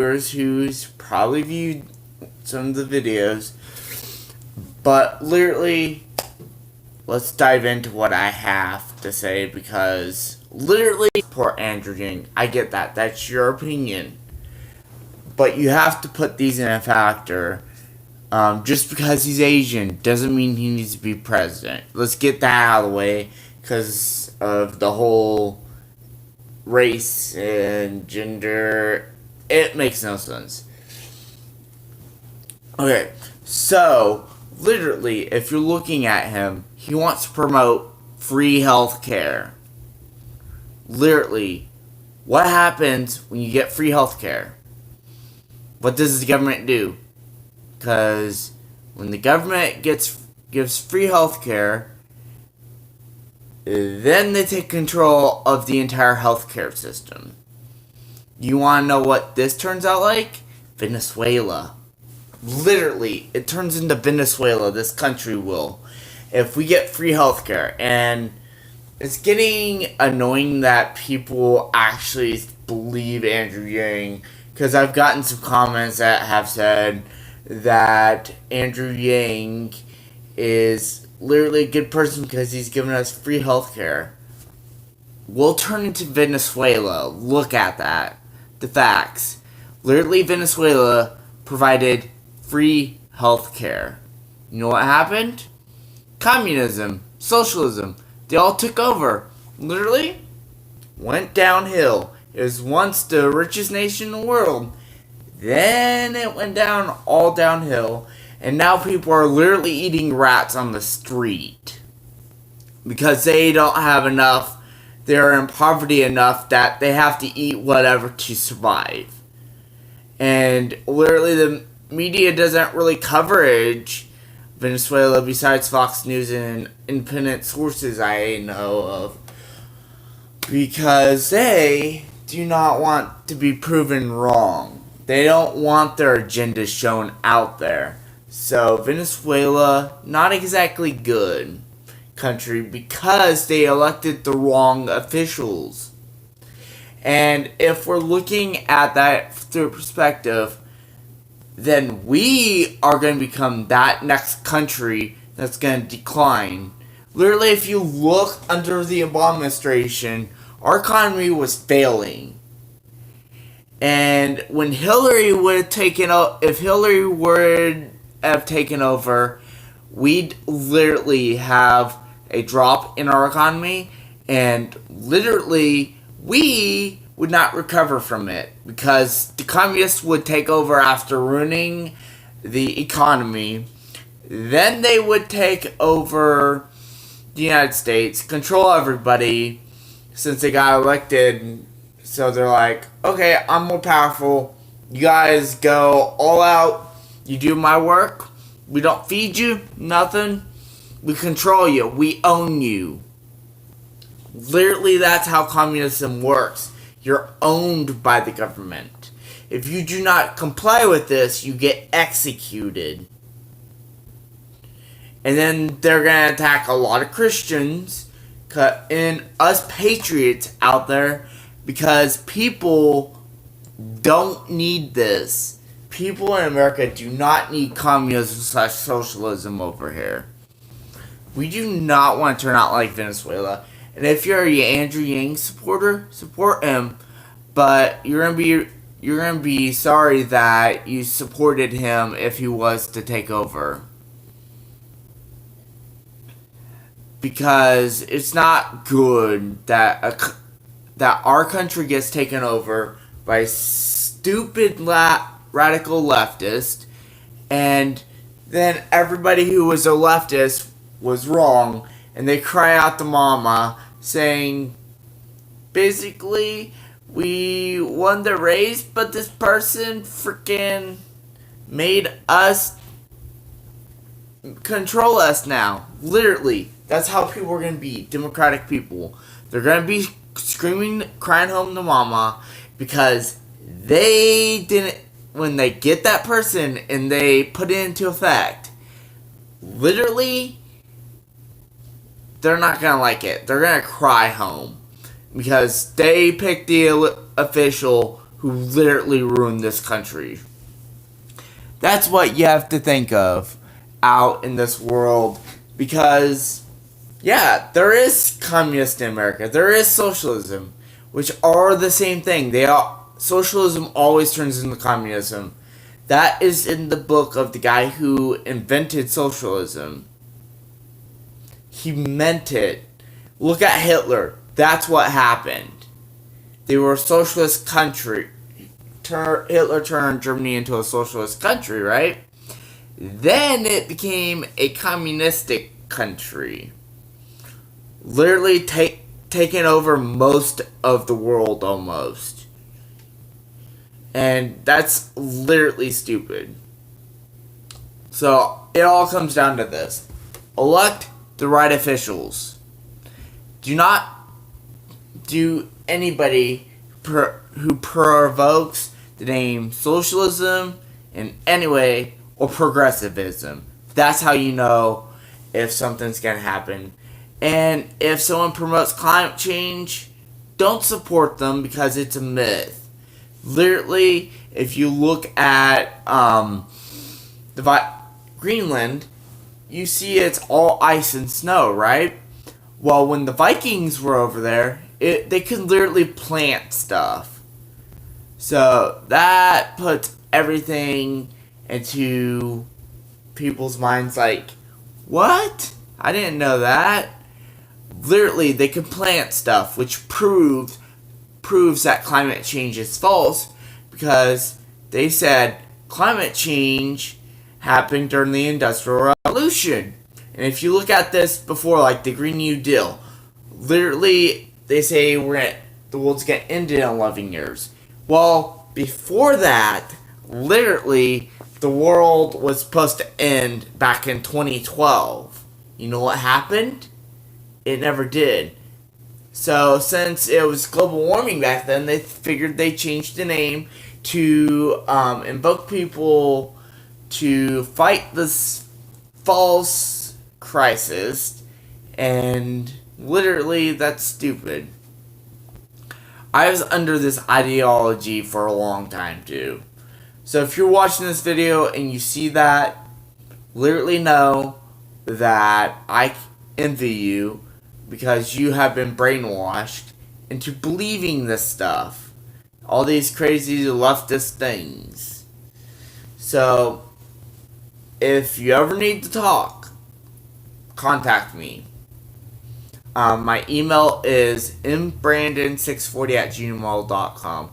viewers who's probably viewed some of the videos. But literally, let's dive into what I have to say, because literally, poor Andrew Yang, I get that. That's your opinion. But you have to put these in a factor. Just because he's Asian doesn't mean he needs to be president. Let's get that out of the way, because of the whole race and gender. It makes no sense. Okay, so literally, if you're looking at him, he wants to promote free healthcare. Literally, what happens when you get free healthcare? What does the government do? Because when the government gives free healthcare, then they take control of the entire healthcare system. You want to know what this turns out like? Venezuela. Literally, it turns into Venezuela, this country will, if we get free healthcare. And it's getting annoying that people actually believe Andrew Yang, because I've gotten some comments that have said that Andrew Yang is literally a good person because he's given us free healthcare. We'll turn into Venezuela. Look at that. The facts. Literally, Venezuela provided free healthcare. You know what happened? Communism, socialism, they all took over. Literally, went downhill. It was once the richest nation in the world. Then it went down, all downhill. And now people are literally eating rats on the street. Because they don't have enough. They're in poverty enough that they have to eat whatever to survive. And literally the media doesn't really coverage Venezuela besides Fox News and independent sources I know of. Because they do not want to be proven wrong. They don't want their agenda shown out there. So Venezuela, not exactly good country because they elected the wrong officials. And if we're looking at that through perspective, then we are going to become that next country that's going to decline. Literally, if you look under the Obama administration, our economy was failing. And when Hillary would have taken over, if Hillary would have taken over, we'd literally have a drop in our economy, and literally we would not recover from it because the communists would take over after ruining the economy. Then they would take over the United States, control everybody since they got elected. So they're like, okay, I'm more powerful. You guys go all out. You do my work. We don't feed you, nothing. We control you. We own you. Literally, that's how communism works. You're owned by the government. If you do not comply with this, you get executed. And then they're going to attack a lot of Christians and us patriots out there because people don't need this. People in America do not need communism/socialism over here. We do not want to turn out like Venezuela. And if you're an Andrew Yang supporter, support him. But you're gonna be sorry that you supported him if he was to take over. Because it's not good that that our country gets taken over by stupid radical leftist, and then everybody who was a leftist was wrong, and they cry out to mama saying, basically, we won the race, but this person freaking made us control us now. Literally, that's how people are going to be, democratic people. They're going to be screaming, crying home to mama, because they didn't, when they get that person and they put it into effect, literally, they're not going to like it. They're going to cry home because they picked the official who literally ruined this country. That's what you have to think of out in this world, because, yeah, there is communist in America. There is socialism, which are the same thing. Socialism always turns into communism. That is in the book of the guy who invented socialism. He meant it. Look at Hitler. That's what happened. They were a socialist country. Hitler turned Germany into a socialist country, right? Then it became a communistic country. Literally taking over most of the world almost. And that's literally stupid. So it all comes down to this. Elect the right officials. Do not do anybody who provokes the name socialism in any way or progressivism. That's how you know if something's going to happen. And if someone promotes climate change, don't support them because it's a myth. Literally, if you look at Greenland, you see it's all ice and snow, right? Well, when the Vikings were over there, they could literally plant stuff. So that puts everything into people's minds like, what? I didn't know that. Literally, they could plant stuff, which proves that climate change is false, because they said climate change happened during the Industrial Revolution. And if you look at this before, like the Green New Deal, literally they say the world's going to end in 11 years. Well, before that, literally the world was supposed to end back in 2012. You know what happened? It never did. So since it was global warming back then, they figured they changed the name to invoke people to fight this false crisis, and literally that's stupid. I was under this ideology for a long time too. So if you're watching this video and you see that, literally know that I envy you, because you have been brainwashed into believing this stuff. All these crazy leftist things. So, if you ever need to talk, contact me. My email is mbrandon640@gmail.com.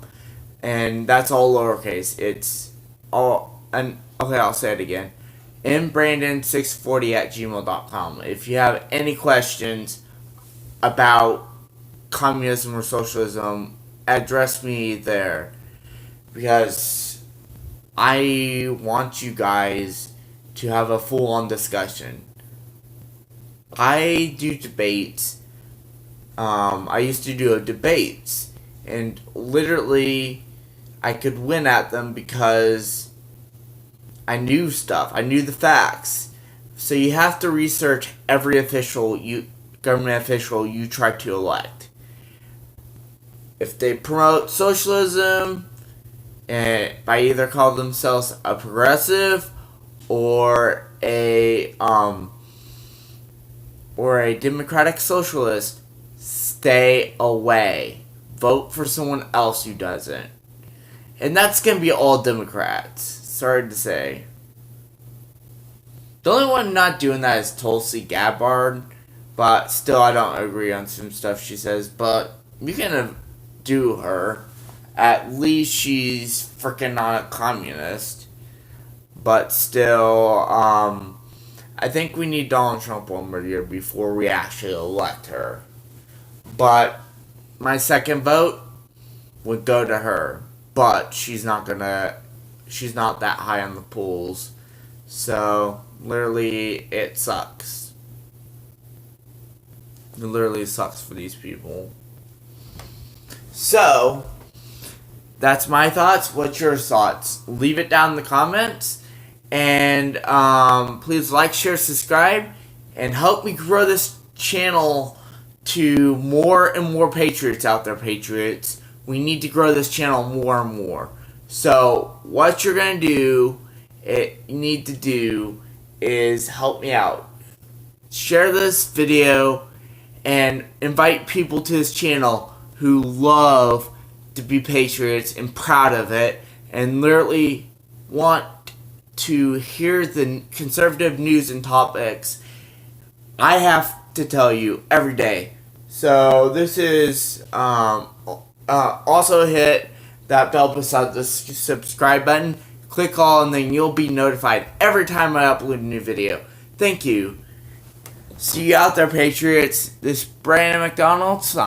And that's all lowercase. It's all... okay, I'll say it again. mbrandon640@gmail.com. If you have any questions about communism or socialism, address me there, because I want you guys to have a full-on discussion. I do debates. I used to do debates, and literally I could win at them because I knew stuff. I knew the facts. So you have to research every government official you try to elect. If they promote socialism, and by either call themselves a progressive or a democratic socialist, stay away. Vote for someone else who doesn't. And that's gonna be all Democrats. Sorry to say. The only one not doing that is Tulsi Gabbard. But still, I don't agree on some stuff she says. But you can do her. At least she's freaking not a communist. But still, I think we need Donald Trump one more year before we actually elect her. But my second vote would go to her. But she's not that high on the polls. So, literally, it sucks. It literally sucks for these people. So, that's my thoughts. What's your thoughts? Leave it down in the comments. And please like, share, subscribe. And help me grow this channel to more and more patriots out there. Patriots. we need to grow this channel more and more. So what you're going to do, you need to do is help me out. Share this video and invite people to this channel who love to be patriots and proud of it and literally want to hear the conservative news and topics I have to tell you every day. So this is also hit that bell beside the subscribe button, click all, and then you'll be notified every time I upload a new video. Thank you. See you out there, Patriots. This is Brandon McDonald.